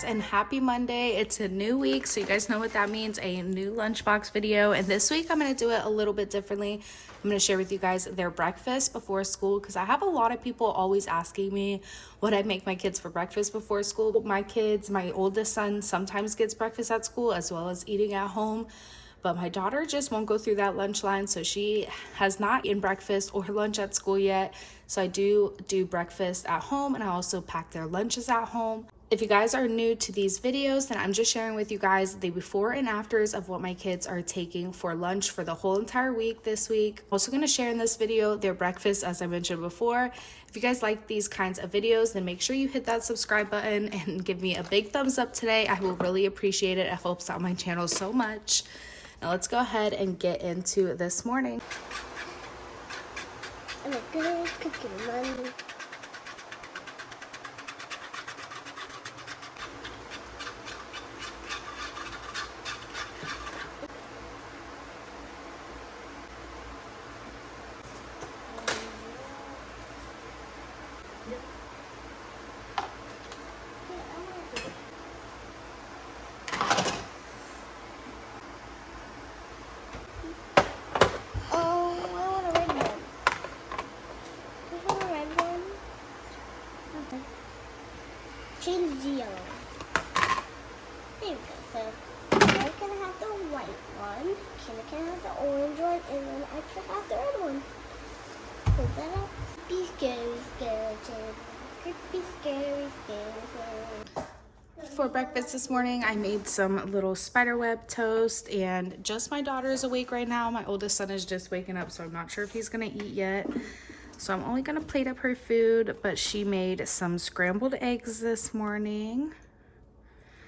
And happy Monday. It's a new week, so you guys know what that means, a new lunchbox video. And this week I'm going to do it a little bit differently. I'm going to share with you guys their breakfast before school, because I have a lot of people always asking me what I make my kids for breakfast before school. My oldest son sometimes gets breakfast at school as well as eating at home, but my daughter just won't go through that lunch line, so she has not eaten breakfast or lunch at school yet. So I do breakfast at home, and I also pack their lunches at home. If you guys are new to these videos, then I'm just sharing with you guys the before and afters of what my kids are taking for lunch for the whole entire week this week. I'm also going to share in this video their breakfast, as I mentioned before. If you guys like these kinds of videos, then make sure you hit that subscribe button and give me a big thumbs up today. I will really appreciate it. It helps out my channel so much. Now let's go ahead and get into this morning. I'm a good cooking mommy. Change the yellow. There we go. So I can have the white one, can have the orange one, and then I can have the red one. So then I'll be scary. For breakfast this morning, I made some little spiderweb toast, and just my daughter is awake right now. My oldest son is just waking up, so I'm not sure if he's gonna eat yet. So I'm only gonna plate up her food, but she made some scrambled eggs this morning.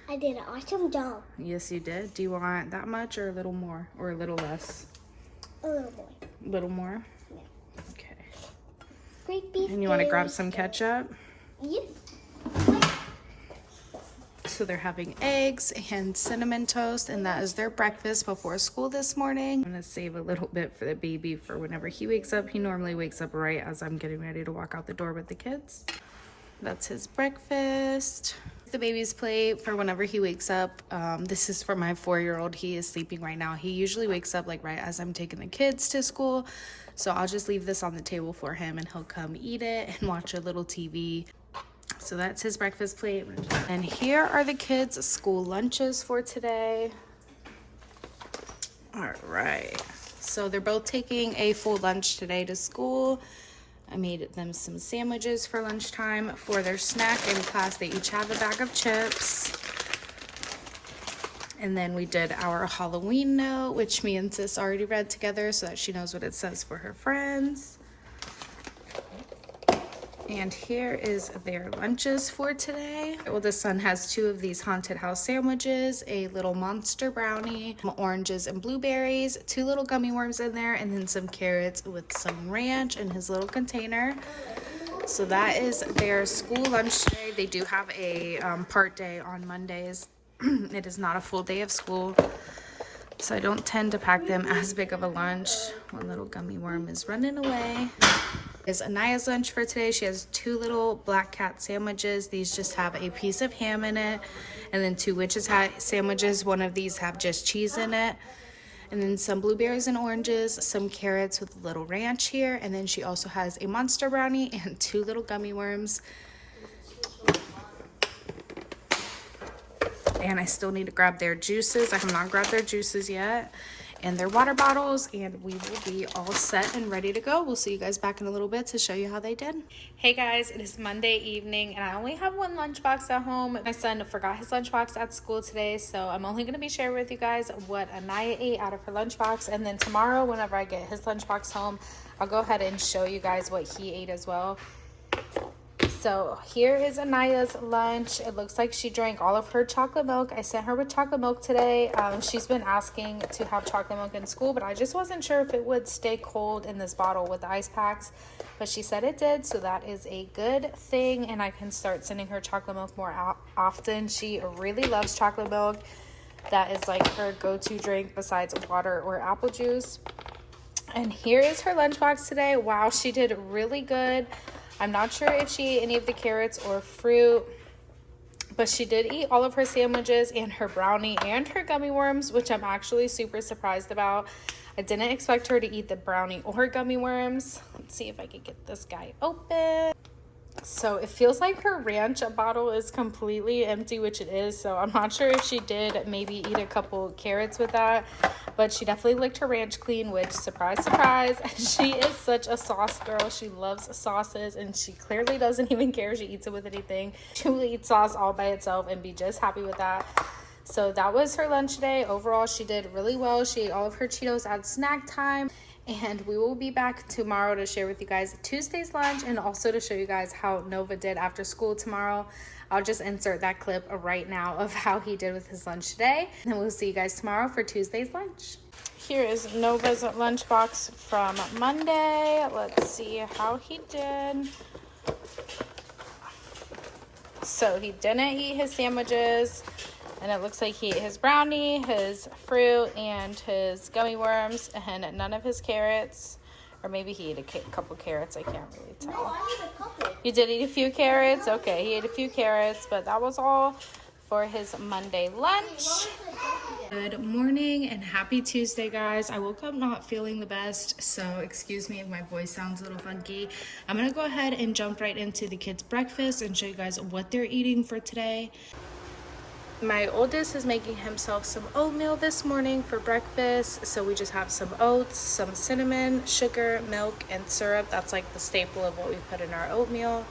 I did an awesome job. Yes, you did. Do you want that much or a little more or a little less? A little more. A little more? Yeah. Okay. Great beef. And you want to grab some ketchup? Yep. So they're having eggs and cinnamon toast, and that is their breakfast before school this morning. I'm gonna save a little bit for the baby for whenever he wakes up. He normally wakes up right as I'm getting ready to walk out the door with the kids. That's his breakfast. The baby's plate for whenever he wakes up. This is for my 4-year-old. He is sleeping right now. He usually wakes up like right as I'm taking the kids to school. So I'll just leave this on the table for him, and he'll come eat it and watch a little TV. So that's his breakfast plate. And here are the kids' school lunches for today. All right. So they're both taking a full lunch today to school. I made them some sandwiches for lunchtime. For their snack in class, they each have a bag of chips. And then we did our Halloween note, which me and sis already read together so that she knows what it says for her friends. And here is their lunches for today. Well, the son has 2 of these haunted house sandwiches, a little monster brownie, oranges and blueberries, 2 little gummy worms in there, and then some carrots with some ranch in his little container. So that is their school lunch today. They do have a part day on Mondays. It is not a full day of school, so I don't tend to pack them as big of a lunch. One little gummy worm is running away. Is Anaya's lunch for today. She has 2 little black cat sandwiches. These just have a piece of ham in it, and then 2 witches hat sandwiches. One of these have just cheese in it, and then some blueberries and oranges, some carrots with a little ranch here, and then she also has a monster brownie and 2 little gummy worms. And I still need to grab their juices. I have not grabbed their juices yet, and their water bottles, and we will be all set and ready to go. We'll see you guys back in a little bit to show you how they did. Hey guys, it is Monday evening, and I only have 1 lunchbox at home. My son forgot his lunchbox at school today, so I'm only going to be sharing with you guys what Anaya ate out of her lunchbox, and then tomorrow, whenever I get his lunchbox home, I'll go ahead and show you guys what he ate as well. So here is Anaya's lunch. It looks like she drank all of her chocolate milk. I sent her with chocolate milk today. She's been asking to have chocolate milk in school, but I just wasn't sure if it would stay cold in this bottle with the ice packs. But she said it did, so that is a good thing, and I can start sending her chocolate milk more often. She really loves chocolate milk. That is like her go-to drink besides water or apple juice. And here is her lunchbox today. Wow, she did really good. I'm not sure if she ate any of the carrots or fruit, but she did eat all of her sandwiches and her brownie and her gummy worms, which I'm actually super surprised about. I didn't expect her to eat the brownie or gummy worms. Let's see if I can get this guy open. So it feels like her ranch bottle is completely empty, which it is. So I'm not sure if she did maybe eat a couple carrots with that, but she definitely licked her ranch clean, which, surprise, surprise, she is such a sauce girl. She loves sauces, and she clearly doesn't even care if she eats it with anything. She will eat sauce all by itself and be just happy with that. So that was her lunch today. Overall, she did really well. She ate all of her Cheetos at snack time. And we will be back tomorrow to share with you guys Tuesday's lunch and also to show you guys how Nova did after school tomorrow. I'll just insert that clip right now of how he did with his lunch today. And we'll see you guys tomorrow for Tuesday's lunch. Here is Nova's lunchbox from Monday. Let's see how he did. So he didn't eat his sandwiches. And it looks like he ate his brownie, his fruit, and his gummy worms, and none of his carrots. Or maybe he ate a couple carrots. I can't really tell. No, I ate a couple. You did eat a few carrots? Okay, he ate a few carrots, but that was all for his Monday lunch. Good morning and happy Tuesday, guys. I woke up not feeling the best, so excuse me if my voice sounds a little funky. I'm going to go ahead and jump right into the kids' breakfast and show you guys what they're eating for today. My oldest is making himself some oatmeal this morning for breakfast. So we just have some oats, some cinnamon, sugar, milk, and syrup. That's like the staple of what we put in our oatmeal.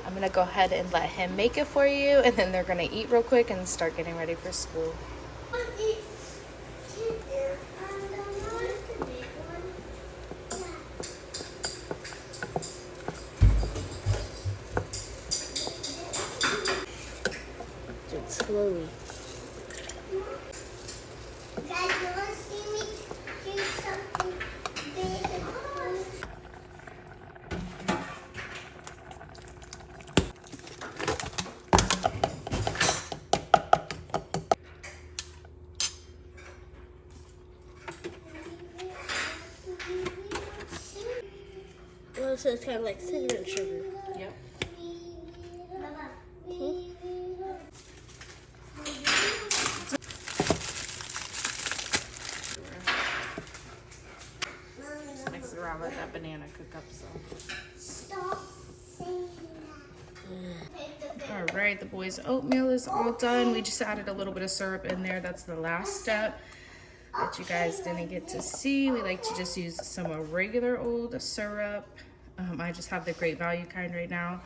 I'm gonna go ahead and let him make it for you, and then they're gonna eat real quick and start getting ready for school. Slowly. Guys, you want to see me do something big? Well, so it's kind of like cinnamon sugar. Yep. Mix it around, let that banana cook up some. Stop saying that. All right, the boys' oatmeal is all done. We just added a little bit of syrup in there. That's the last step that you guys didn't get to see. We like to just use some regular old syrup. I just have the Great Value kind right now.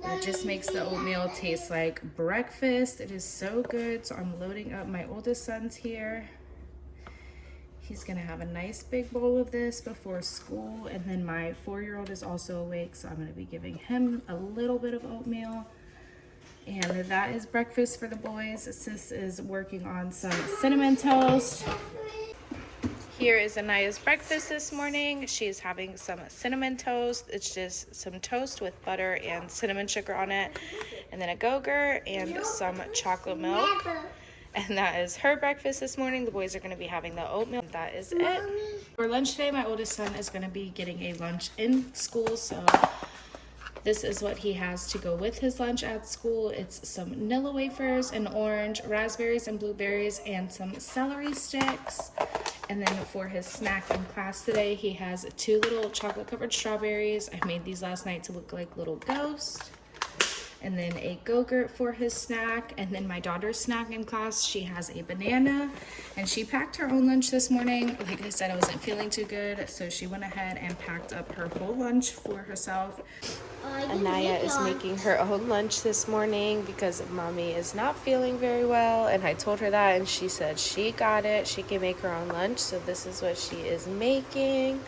It just makes the oatmeal taste like breakfast. It is so good. So I'm loading up my oldest son's here. He's gonna have a nice big bowl of this before school. And then my 4-year-old is also awake, so I'm gonna be giving him a little bit of oatmeal. And that is breakfast for the boys. Sis is working on some cinnamon toast. Here is Anaya's breakfast this morning. She's having some cinnamon toast. It's just some toast with butter and cinnamon sugar on it, and then a Go-Gurt and some chocolate milk. And that is her breakfast this morning. The boys are going to be having the oatmeal. That is it. For lunch today, my oldest son is going to be getting a lunch in school, so this is what he has to go with his lunch at school. It's some Nilla wafers, an orange, raspberries and blueberries, and some celery sticks. And then for his snack in class today, he has 2 little chocolate covered strawberries. I made these last night to look like little ghosts. And then a Go-Gurt for his snack. And then my daughter's snack in class, she has a banana. And she packed her own lunch this morning. Like I said, I wasn't feeling too good, so she went ahead and packed up her whole lunch for herself. Anaya is making her own lunch this morning because mommy is not feeling very well, and I told her that, and she said she got it. She can make her own lunch, so this is what she is making.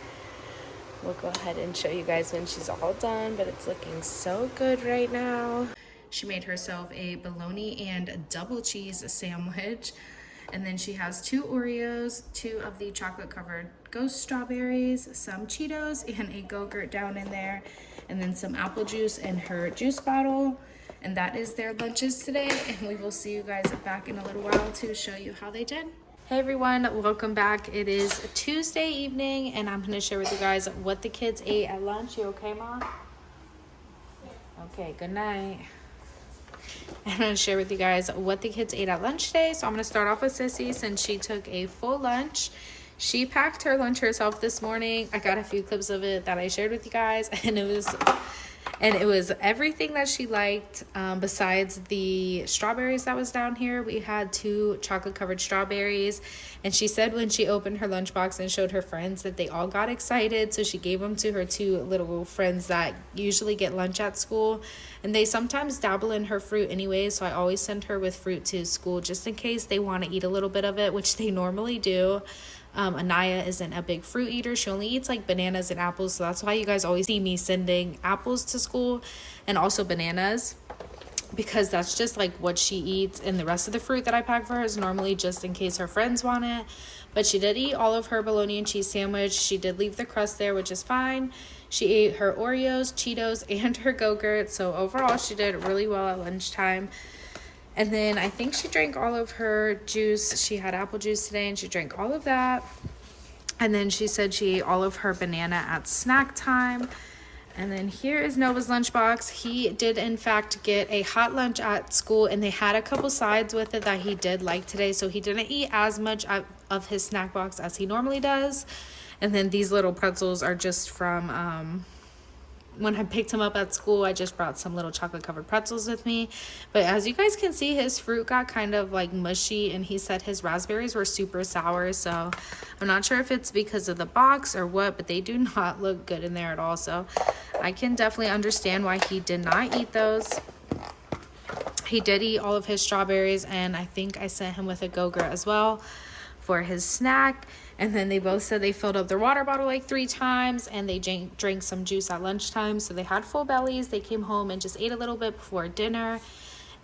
We'll go ahead and show you guys when she's all done, but it's looking so good right now. She made herself a bologna and double cheese sandwich. And then she has 2 Oreos, 2 of the chocolate covered ghost strawberries, some Cheetos, and a Go-Gurt down in there, and then some apple juice in her juice bottle. And that is their lunches today. And we will see you guys back in a little while to show you how they did. Hey everyone, welcome back. It is Tuesday evening and I'm going to share with you guys what the kids ate at lunch. You okay, Mom? Okay, good night. I'm going to share with you guys what the kids ate at lunch today. So I'm going to start off with Sissy since she took a full lunch. She packed her lunch herself this morning. I got a few clips of it that I shared with you guys, and it was everything that she liked, besides the strawberries that was down here. We had 2 chocolate covered strawberries, and she said when she opened her lunchbox and showed her friends that they all got excited, so she gave them to her 2 little friends that usually get lunch at school, and they sometimes dabble in her fruit anyway, so I always send her with fruit to school just in case they want to eat a little bit of it, which they normally do. Anaya isn't a big fruit eater. She only eats like bananas and apples, so that's why you guys always see me sending apples to school and also bananas, because that's just like what she eats, and the rest of the fruit that I pack for her is normally just in case her friends want it. But she did eat all of her bologna and cheese sandwich. She did leave the crust there, which is fine. She ate her Oreos, Cheetos, and her Go-Gurt, so overall she did really well at lunchtime. And then I think she drank all of her juice. She had apple juice today and she drank all of that. And then she said she ate all of her banana at snack time. And then here is Nova's lunchbox. He did in fact get a hot lunch at school, and they had a couple sides with it that he did like today. So he didn't eat as much of his snack box as he normally does. And then these little pretzels are just from when I picked him up at school. I just brought some little chocolate covered pretzels with me. But as you guys can see, his fruit got kind of like mushy, and he said his raspberries were super sour. So I'm not sure if it's because of the box or what, but they do not look good in there at all. So I can definitely understand why he did not eat those. He did eat all of his strawberries, and I think I sent him with a Go-Gurt as well for his snack. And then they both said they filled up their water bottle like 3 times, and they drank some juice at lunchtime. So they had full bellies. They came home and just ate a little bit before dinner,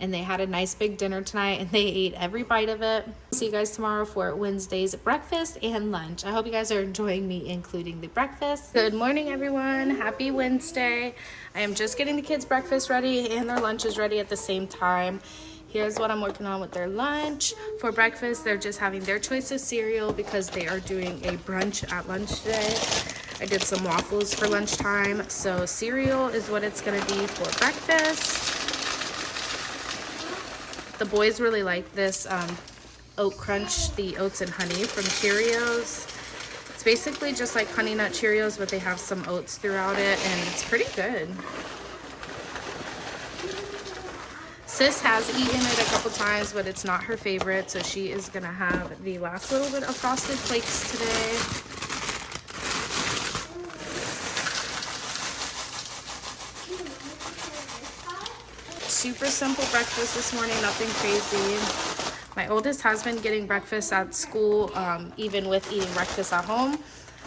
and they had a nice big dinner tonight, and they ate every bite of it. See you guys tomorrow for Wednesday's breakfast and lunch. I hope you guys are enjoying me including the breakfast. Good morning, everyone. Happy Wednesday. I am just getting the kids' breakfast ready and their lunch is ready at the same time. Here's what I'm working on with their lunch. For breakfast, they're just having their choice of cereal because they are doing a brunch at lunch today. I did some waffles for lunchtime, so cereal is what it's gonna be for breakfast. The boys really like this oat crunch, the oats and honey from Cheerios. It's basically just like Honey Nut Cheerios, but they have some oats throughout it, and it's pretty good. Sis has eaten it a couple times, but it's not her favorite, so she is gonna have the last little bit of Frosted Flakes today. Super simple breakfast this morning, nothing crazy. My oldest has been getting breakfast at school, even with eating breakfast at home,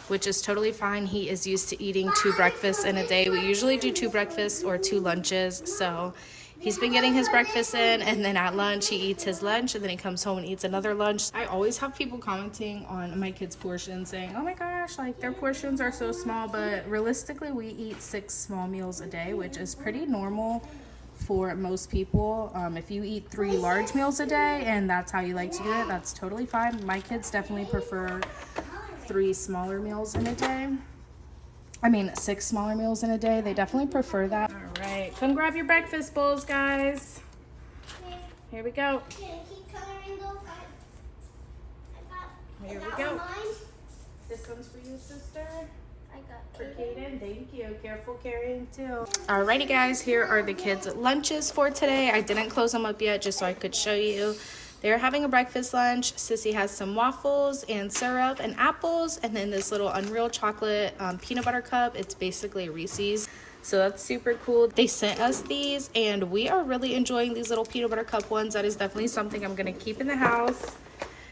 which is totally fine. He is used to eating 2 breakfasts in a day. We usually do 2 breakfasts or 2 lunches, so he's been getting his breakfast in, and then at lunch he eats his lunch, and then he comes home and eats another lunch. I always have people commenting on my kids' portions saying, oh my gosh, like their portions are so small, but realistically we eat 6 small meals a day, which is pretty normal for most people. If you eat 3 large meals a day and that's how you like to do it, that's totally fine. My kids definitely prefer 3 smaller meals in a day. I mean 6 smaller meals in a day. They definitely prefer that. All right, come grab your breakfast bowls, guys. Here we go. Here we go. This one's for you, sister. For Kaden, thank you. Careful carrying too. Alrighty guys, here are the kids' lunches for today. I didn't close them up yet just so I could show you. They're having a breakfast lunch. Sissy has some waffles and syrup and apples, and then this little Unreal chocolate peanut butter cup. It's basically Reese's, so that's super cool. They sent us these, and we are really enjoying these little peanut butter cup ones. That is definitely something I'm gonna keep in the house.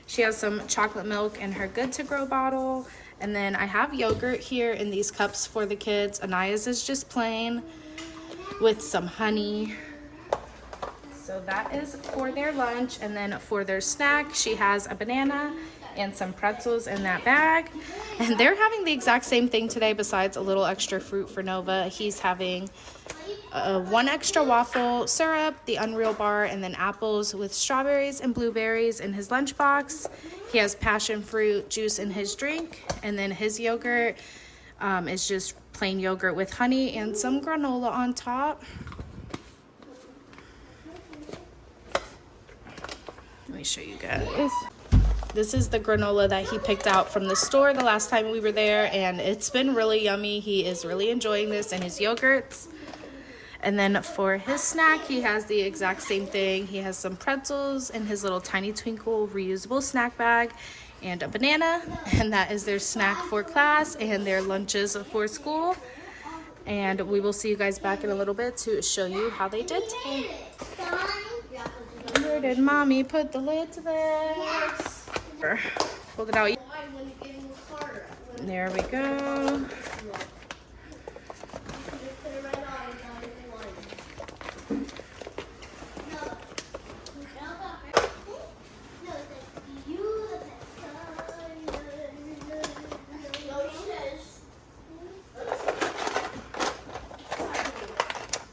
She has some chocolate milk in her Good to Grow bottle, and then I have yogurt here in these cups for the kids. Anaya's is just plain with some honey. So that is for their lunch. And then for their snack, she has a banana and some pretzels in that bag. And they're having the exact same thing today besides a little extra fruit for Nova. He's having one extra waffle, syrup, the Unreal bar, and then apples with strawberries and blueberries in his lunchbox. He has passion fruit juice in his drink, and then his yogurt is just plain yogurt with honey and some granola on top. Let me show you guys. This is the granola that he picked out from the store the last time we were there, and it's been really yummy. He is really enjoying this and his yogurts. And then for his snack, he has the exact same thing. He has some pretzels in his little Tiny Twinkle reusable snack bag and a banana, and that is their snack for class and their lunches for school. And we will see you guys back in a little bit to show you how they did today. Where did mommy put the lid to this? Hold it out. There we go.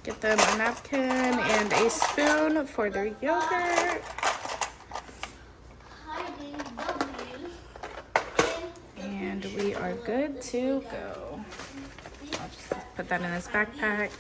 Get them a napkin and a spoon for their yogurt. And we are good to go. I'll just put that in his backpack.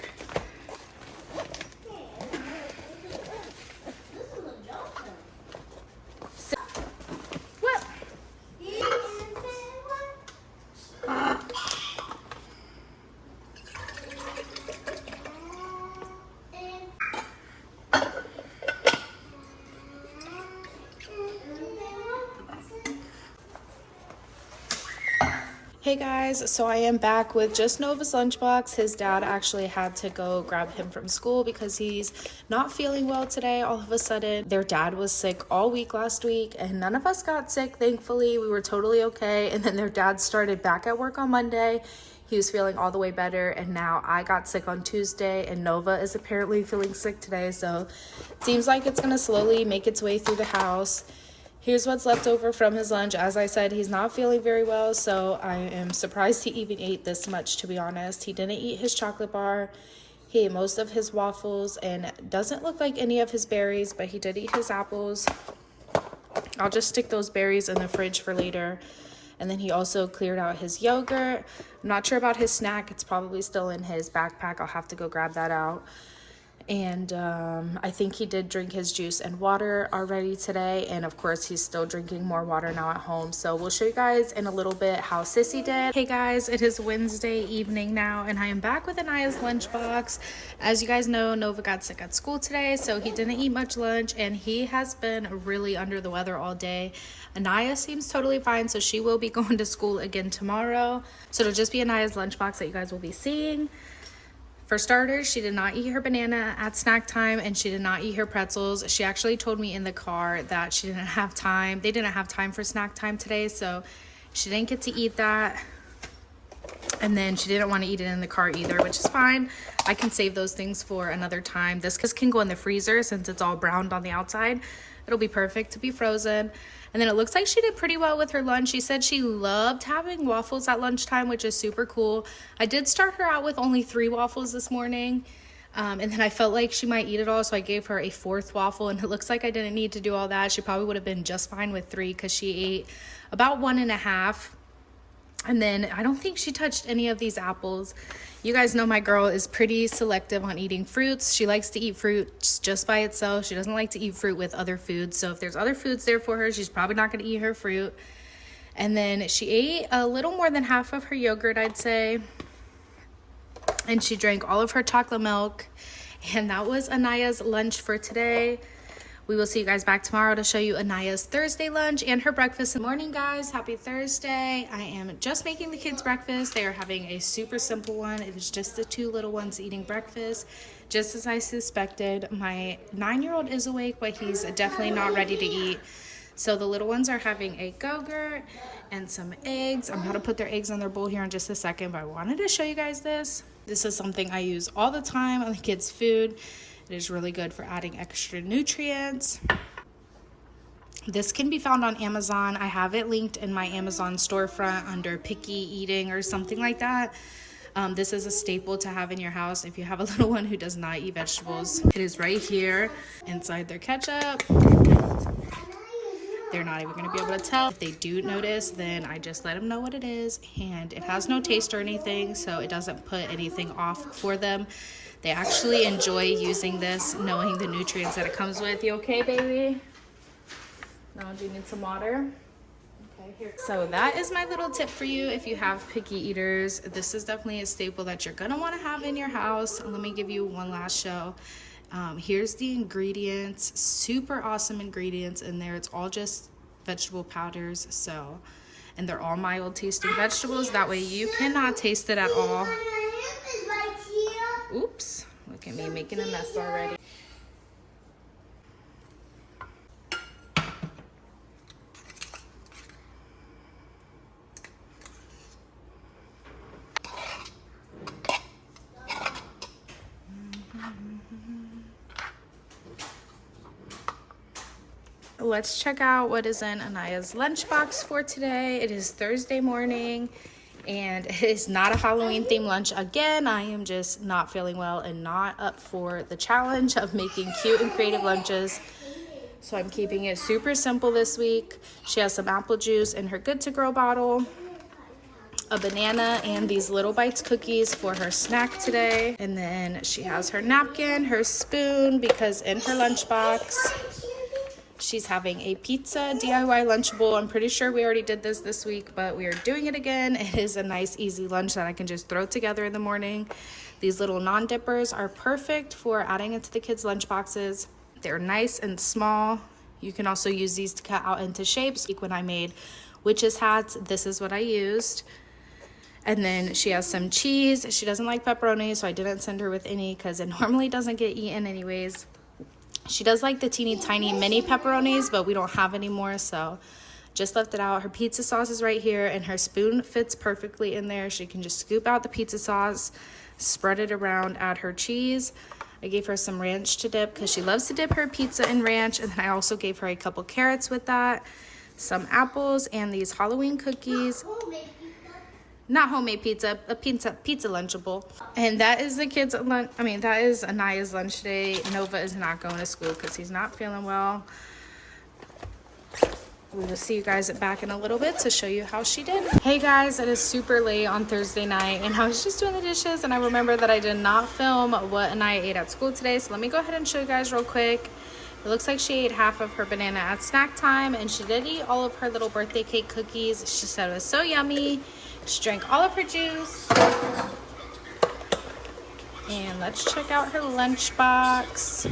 Hey guys, so I am back with just Nova's lunchbox. His dad actually had to go grab him from school because he's not feeling well today all of a sudden. Their dad was sick all week last week and none of us got sick, thankfully. We were totally okay. And then their dad started back at work on Monday. He was feeling all the way better, and now I got sick on Tuesday, and Nova is apparently feeling sick today. So it seems like it's gonna slowly make its way through the house. Here's what's left over from his lunch. As I said, he's not feeling very well, so I am surprised he even ate this much, to be honest. He didn't eat his chocolate bar. He ate most of his waffles and doesn't look like any of his berries, but he did eat his apples. I'll just stick those berries in the fridge for later. And then he also cleared out his yogurt. I'm not sure about his snack. It's probably still in his backpack. I'll have to go grab that out. And I think he did drink his juice and water already today, and of course he's still drinking more water now at home. So we'll show you guys in a little bit how Sissy did. Hey guys, it is Wednesday evening now, and I am back with Anaya's lunchbox. As you guys know, Nova got sick at school today, so he didn't eat much lunch, and he has been really under the weather all day. Anaya seems totally fine, so she will be going to school again tomorrow. So it'll just be Anaya's lunchbox that you guys will be seeing. For starters, she did not eat her banana at snack time, and she did not eat her pretzels. She actually told me in the car that she didn't have time. They didn't have time for snack time today, so she didn't get to eat that. And then she didn't want to eat it in the car either, which is fine. I can save those things for another time. This can go in the freezer since it's all browned on the outside. It'll be perfect to be frozen. And then it looks like she did pretty well with her lunch. She said she loved having waffles at lunchtime, which is super cool. I did start her out with only 3 waffles this morning. And then I felt like she might eat it all, so I gave her a 4th waffle. And it looks like I didn't need to do all that. She probably would have been just fine with 3 because she ate about 1.5. And then I don't think she touched any of these apples. You guys know my girl is pretty selective on eating fruits. She likes to eat fruit just by itself. She doesn't like to eat fruit with other foods. So if there's other foods there for her, she's probably not going to eat her fruit. And then she ate a little more than half of her yogurt, I'd say. And she drank all of her chocolate milk. And that was Anaya's lunch for today. We will see you guys back tomorrow to show you Anaya's Thursday lunch and her breakfast. Good morning, guys. Happy Thursday. I am just making the kids breakfast. They are having a super simple one. It is just the 2 little ones eating breakfast. Just as I suspected, my 9-year-old is awake, but he's definitely not ready to eat. So the little ones are having a Go-Gurt and some eggs. I'm going to put their eggs on their bowl here in just a second, but I wanted to show you guys this. This is something I use all the time on the kids' food. It is really good for adding extra nutrients. This can be found on Amazon. I have it linked in my Amazon storefront under picky eating or something like that. This is a staple to have in your house if you have a little one who does not eat vegetables. It is right here inside their ketchup. They're not even going to be able to tell. If they do notice, then I just let them know what it is, and it has no taste or anything, so it doesn't put anything off for them. They actually enjoy using this, knowing the nutrients that it comes with. You okay, baby? No, do you need some water? Okay, here. So that is my little tip for you if you have picky eaters. This is definitely a staple that you're going to want to have in your house. Let me give you one last show. Here's the ingredients. Super awesome ingredients in there. It's all just vegetable powders, so, and they're all mild tasting vegetables. That way you cannot taste it at all. Oops, look at me making a mess already. Let's check out what is in Anaya's lunchbox for today. It is Thursday morning, and it is not a Halloween themed lunch. Again, I am just not feeling well and not up for the challenge of making cute and creative lunches. So I'm keeping it super simple this week. She has some apple juice in her Good to Grow bottle, a banana, and these Little Bites cookies for her snack today. And then she has her napkin, her spoon, because in her lunchbox, she's having a pizza DIY Lunchable. I'm pretty sure we already did this week, but we are doing it again. It is a nice, easy lunch that I can just throw together in the morning. These little non-dippers are perfect for adding into the kids' lunchboxes. They're nice and small. You can also use these to cut out into shapes. Like when I made witches hats, this is what I used. And then she has some cheese. She doesn't like pepperoni, so I didn't send her with any because it normally doesn't get eaten anyways. She does like the teeny tiny mini pepperonis, but we don't have any more, so just left it out. Her pizza sauce is right here, and her spoon fits perfectly in there. She can just scoop out the pizza sauce, spread it around, add her cheese. I gave her some ranch to dip because she loves to dip her pizza in ranch, and then I also gave her a couple carrots with that, some apples, and these Halloween cookies. Not homemade pizza, a pizza Lunchable. And that is the kids' lunch. I mean, that is Anaya's lunch today. Nova is not going to school because he's not feeling well. We will see you guys back in a little bit to show you how she did. Hey guys, it is super late on Thursday night, and I was just doing the dishes, and I remember that I did not film what Anaya ate at school today. So let me go ahead and show you guys real quick. It looks like she ate half of her banana at snack time, and she did eat all of her little birthday cake cookies. She said it was so yummy. She drank all of her juice. And let's check out her lunchbox.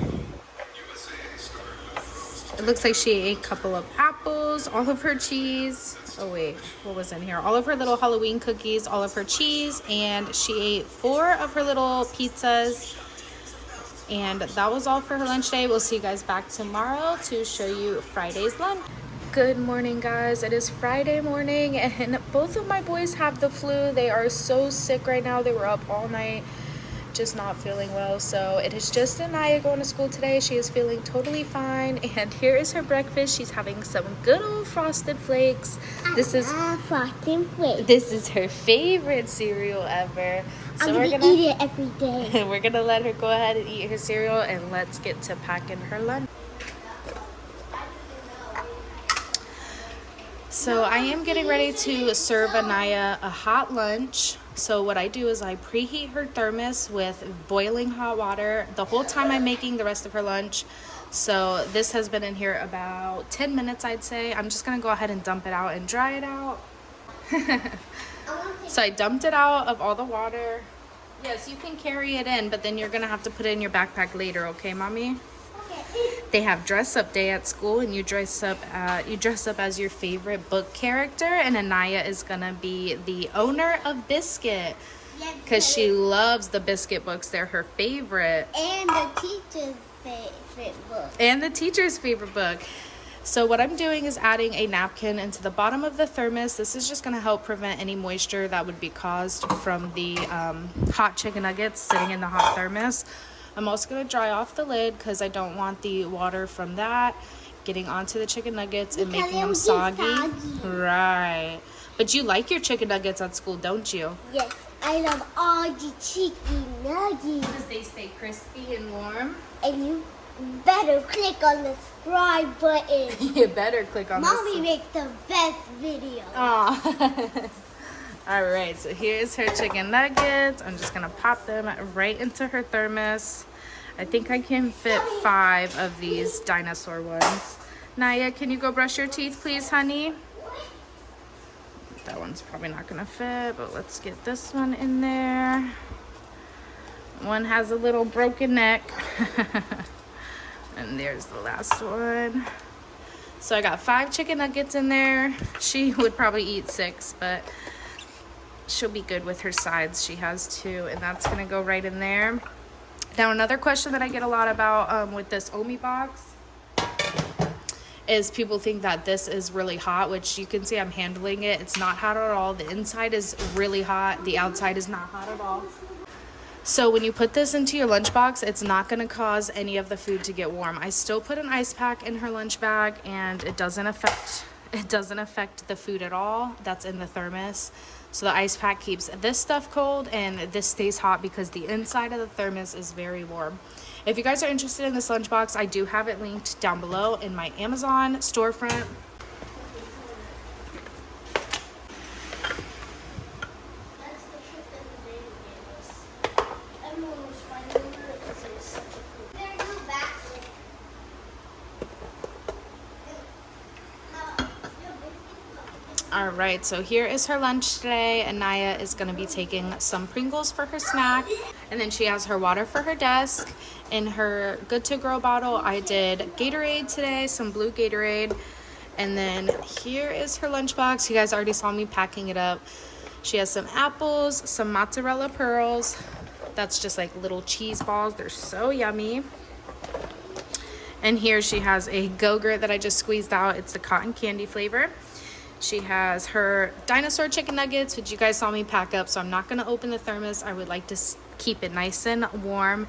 It looks like she ate a couple of apples, all of her cheese. Oh wait, what was in here? All of her little Halloween cookies, all of her cheese, and she ate 4 of her little pizzas. And that was all for her lunch day. We'll see you guys back tomorrow to show you Friday's lunch. Good morning, guys. It is Friday morning, and both of my boys have the flu. They are so sick right now. They were up all night, just not feeling well. So it is just Anaya going to school today. She is feeling totally fine, and here is her breakfast. She's having some good old Frosted Flakes. This is Frosted Flakes. This is her favorite cereal ever. So I'm gonna eat it every day. We're gonna let her go ahead and eat her cereal, and let's get to packing her lunch. So I am getting ready to serve Anaya a hot lunch. So what I do is I preheat her thermos with boiling hot water the whole time I'm making the rest of her lunch. So this has been in here about 10 minutes, I'd say. I'm just gonna go ahead and dump it out and dry it out. So I dumped it out of all the water. Yes, you can carry it in, but then you're gonna have to put it in your backpack later, okay, mommy? They have dress up day at school, and you dress up as your favorite book character, and Anaya is gonna be the owner of Biscuit because she loves the Biscuit books. They're her favorite. And the teacher's favorite book. And the teacher's favorite book. So what I'm doing is adding a napkin into the bottom of the thermos. This is just going to help prevent any moisture that would be caused from the hot chicken nuggets sitting in the hot thermos. I'm also going to dry off the lid because I don't want the water from that getting onto the chicken nuggets and Because making it them would get soggy. Right. But you like your chicken nuggets at school, don't you? Yes, I love all the chicken nuggets. Because they stay crispy and warm. And you better click on the subscribe button. You better click on Mommy makes the best videos. Aw. All right, so here's her chicken nuggets. I'm just gonna pop them right into her thermos. I think I can fit 5 of these dinosaur ones. Naya, can you go brush your teeth, please, honey? That one's probably not gonna fit, but let's get this one in there. One has a little broken neck. And there's the last one. So I got 5 chicken nuggets in there. She would probably eat 6, but she'll be good with her sides. She has 2, and that's gonna go right in there. Now, another question that I get a lot about with this Omi box is people think that this is really hot, which you can see I'm handling it. It's not hot at all. The inside is really hot. The outside is not hot at all. So when you put this into your lunchbox, it's not going to cause any of the food to get warm. I still put an ice pack in her lunch bag, and it doesn't affect the food at all that's in the thermos. So the ice pack keeps this stuff cold and this stays hot because the inside of the thermos is very warm. If you guys are interested in this lunchbox, I do have it linked down below in my Amazon storefront. All right, so here is her lunch today. Anaya is going to be taking some Pringles for her snack, and then she has her water for her desk. In her Good to Grow bottle, I did Gatorade today, some blue Gatorade, and then here is her lunchbox. You guys already saw me packing it up. She has some apples, some mozzarella pearls. That's just like little cheese balls. They're so yummy. And here she has a Go-Gurt that I just squeezed out. It's the cotton candy flavor. She has her dinosaur chicken nuggets, which you guys saw me pack up, so I'm not going to open the thermos. I would like to keep it nice and warm.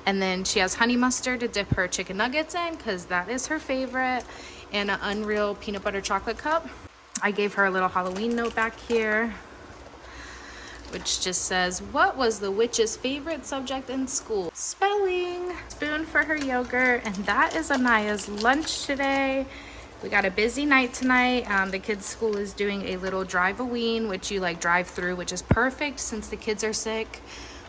And then she has honey mustard to dip her chicken nuggets in because that is her favorite, and an Unreal peanut butter chocolate cup. I gave her a little Halloween note back here, which just says, what was the witch's favorite subject in school? Spelling. Spoon for her yogurt, and that is Anaya's lunch today. We got a busy night tonight. The kids' school is doing a little drive-a-ween, which you like drive through, which is perfect since the kids are sick.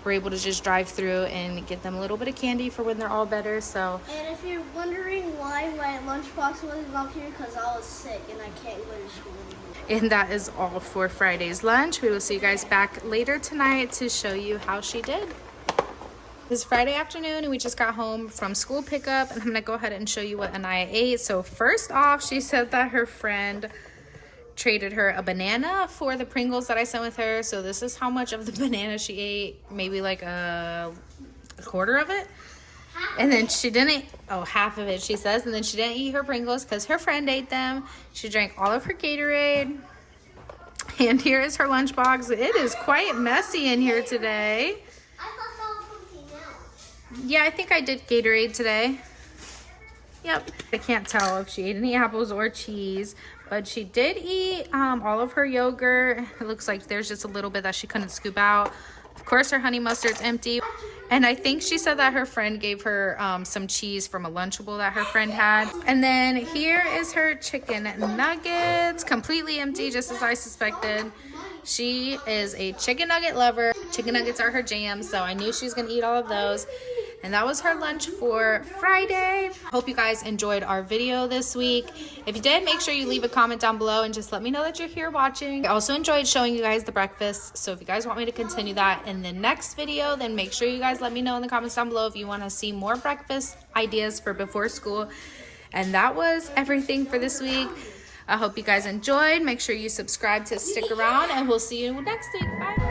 We're able to just drive through and get them a little bit of candy for when they're all better. So. And if you're wondering why my lunchbox wasn't up here, because I was sick and I can't go to school anymore. And that is all for Friday's lunch. We will see you guys back later tonight to show you how she did. It's Friday afternoon and we just got home from school pickup, and I'm gonna go ahead and show you what Anaya ate. So first off, she said that her friend traded her a banana for the Pringles that I sent with her. So this is how much of the banana she ate, maybe like a quarter of it. And then she didn't, half of it she says, and then she didn't eat her Pringles because her friend ate them. She drank all of her Gatorade. And here is her lunchbox. It is quite messy in here today. Yeah, I think I did Gatorade today. Yep. I can't tell if she ate any apples or cheese, but she did eat all of her yogurt. It looks like there's just a little bit that she couldn't scoop out. Of course, her honey mustard's empty. And I think she said that her friend gave her some cheese from a Lunchable that her friend had. And then here is her chicken nuggets, completely empty, just as I suspected. She is a chicken nugget lover. Chicken nuggets are her jam, so I knew she was gonna eat all of those. And that was her lunch for Friday. Hope you guys enjoyed our video this week. If you did, make sure you leave a comment down below and just let me know that you're here watching. I also enjoyed showing you guys the breakfast. So if you guys want me to continue that in the next video, then make sure you guys let me know in the comments down below if you want to see more breakfast ideas for before school. And that was everything for this week. I hope you guys enjoyed. Make sure you subscribe to stick around, and we'll see you next week. Bye.